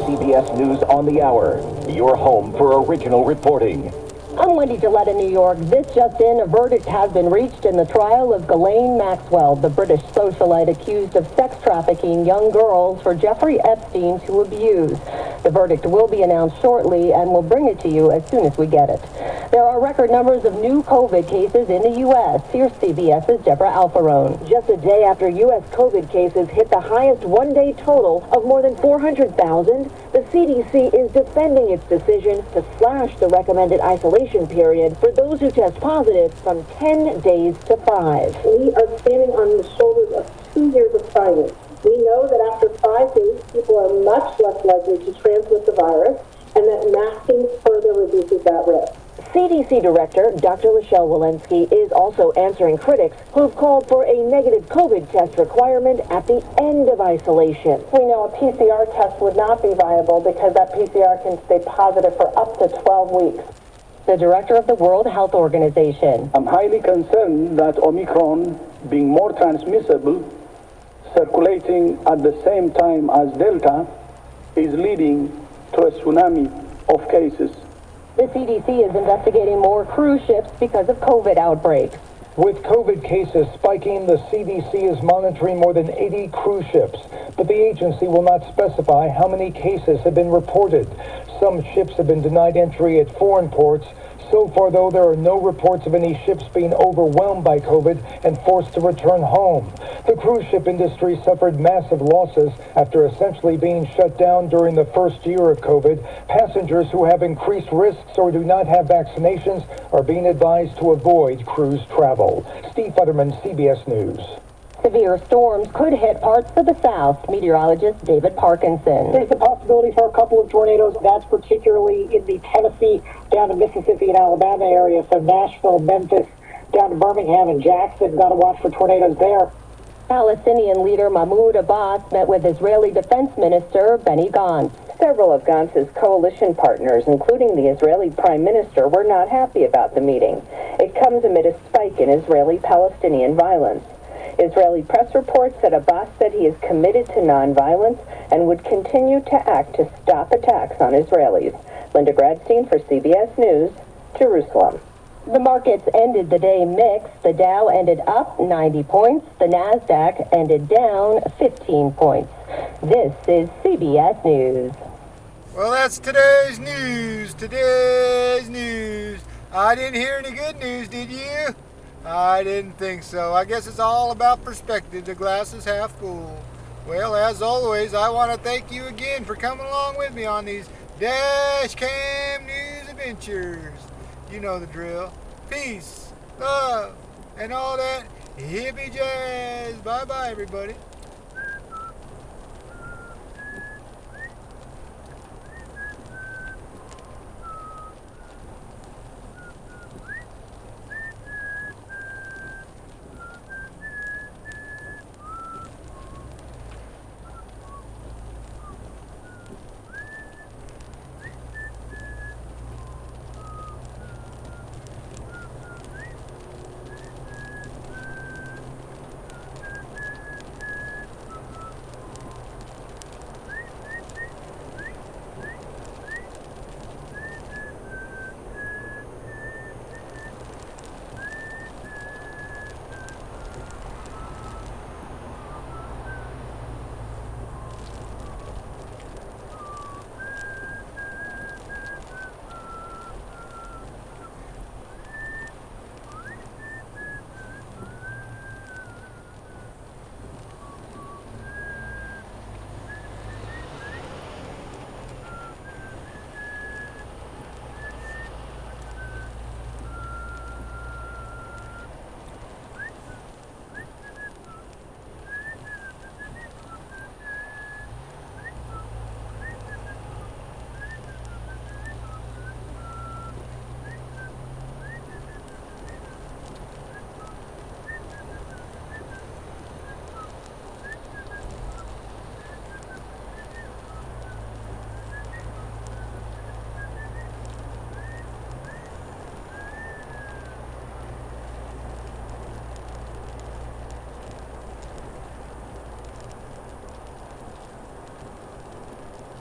CBS News on the Hour, your home for original reporting. I'm Wendy Gillette in New York. This just in, a verdict has been reached in the trial of Ghislaine Maxwell, the British socialite accused of sex trafficking young girls for Jeffrey Epstein to abuse. The verdict will be announced shortly, and we'll bring it to you as soon as we get it. There are record numbers of new COVID cases in the U.S. Here's CBS's Deborah Alfarone. Just a day after U.S. COVID cases hit the highest one-day total of more than 400,000, the CDC is defending its decision to slash the recommended isolation period for those who test positive from 10 days to 5. We are standing on the shoulders of 2 years of science. We know that after 5 days, people are much less likely to transmit the virus, and that masking further reduces that risk. CDC Director Dr. Rochelle Walensky is also answering critics who've called for a negative COVID test requirement at the end of isolation. We know a PCR test would not be viable because that PCR can stay positive for up to 12 weeks. The director of the World Health Organization. I'm highly concerned that Omicron, being more transmissible, circulating at the same time as Delta, is leading to a tsunami of cases. The CDC is investigating more cruise ships because of COVID outbreaks. With COVID cases spiking, the CDC is monitoring more than 80 cruise ships, but the agency will not specify how many cases have been reported. Some ships have been denied entry at foreign ports. So far, though, there are no reports of any ships being overwhelmed by COVID and forced to return home. The cruise ship industry suffered massive losses after essentially being shut down during the first year of COVID. Passengers who have increased risks or do not have vaccinations are being advised to avoid cruise travel. Steve Futterman, CBS News. Severe storms could hit parts of the South. Meteorologist David Parkinson. There's the possibility for a couple of tornadoes. That's particularly in the Tennessee down to Mississippi and Alabama area. So Nashville, Memphis, down to Birmingham and Jackson. Got to watch for tornadoes there. Palestinian leader Mahmoud Abbas met with Israeli Defense Minister Benny Gantz. Several of Gantz's coalition partners, including the Israeli Prime Minister, were not happy about the meeting. It comes amid a spike in Israeli-Palestinian violence. Israeli press reports that Abbas said he is committed to nonviolence and would continue to act to stop attacks on Israelis. Linda Gradstein for CBS News, Jerusalem. The markets ended the day mixed. The Dow ended up 90 points. The Nasdaq ended down 15 points. This is CBS News. Well, that's today's news. I didn't hear any good news, did you? I didn't think so. I guess it's all about perspective. The glass is half full. Well, as always, I want to thank you again for coming along with me on these Dash Cam News adventures. You know the drill. Peace, love, and all that hippie jazz. Bye-bye, everybody.